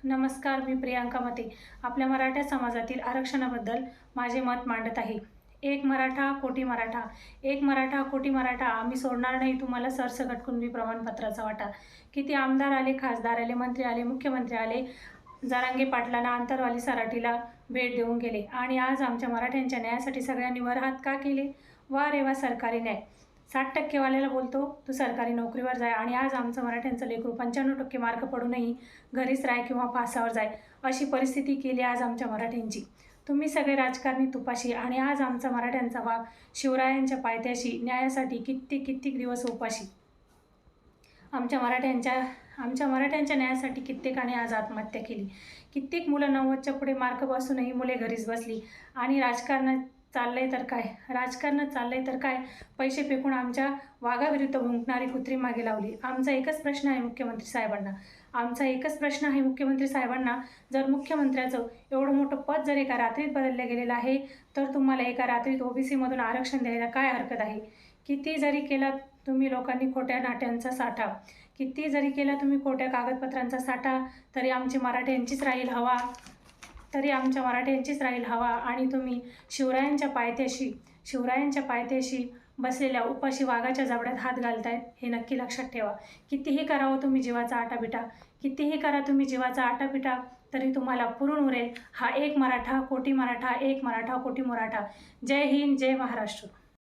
नमस्कार, मी प्रियांका मते. आपल्या मराठा समाजातील आरक्षणाबद्दल माझे मत मांडत आहे. एक मराठा कोटी मराठा, एक मराठा कोटी मराठा. आम्ही सोडणार नाही तुम्हाला सरसकट कुणबी प्रमाणपत्राचा वाटा. किती आमदार आले, खासदार आले, मंत्री आले, मुख्यमंत्री आले, जरांगे पाटलांना आंतरवाली सराटीला भेट देऊन गेले आणि आज आमच्या मराठ्यांच्या न्यायासाठी सगळ्यांनी वरहात का केले? वा रे वा, सरकारी न्याय. 60% वाल्याला बोलतो तू सरकारी नोकरीवर जाय आणि आज आमचं मराठ्यांचं लेकरू 95% मार्क पडूनही घरीच राय किंवा फासावर जाय अशी परिस्थिती केली आज आमच्या मराठ्यांची. तुम्ही सगळे राजकारणी तुपाशी आणि आज आमचा मराठ्यांचा वाघ शिवरायांच्या पायथ्याशी न्यायासाठी कित्येक दिवस उपाशी. आमच्या मराठ्यांच्या न्यायासाठी कित्येकाने आज आत्महत्या केली. कित्येक मुलं 90च्या पुढे मार्क बसूनही मुले घरीच बसली आणि राजकारणात चाललंय तर काय पैसे फेकून आमच्या वाघाविरुद्ध भुंकणारी कुत्री मागे लावली. आमचा एकच प्रश्न आहे मुख्यमंत्री साहेबांना, जर मुख्यमंत्र्याचं एवढं मोठं पद जर एका रात्रीत बदललं गेलेलं आहे तर तुम्हाला एका रात्रीत OBC मधून आरक्षण द्यायला काय हरकत आहे? किती जरी केला तुम्ही लोकांनी खोट्या नाट्यांचा साठा, किती जरी केला तुम्ही खोट्या कागदपत्रांचा साठा, तरी आमच्या मराठ्यांचीच राहील हवा आणि तुम्ही शिवरायांच्या पायथ्याशी बसलेल्या उपाशी वाघाच्या जबड्यात हात घालतायत हे नक्की लक्षात ठेवा. कितीही करा तुम्ही जीवाचा आटापिटा तरी तुम्हाला पुरून उरेल हा एक मराठा कोटी मराठा. जय हिंद, जय महाराष्ट्र.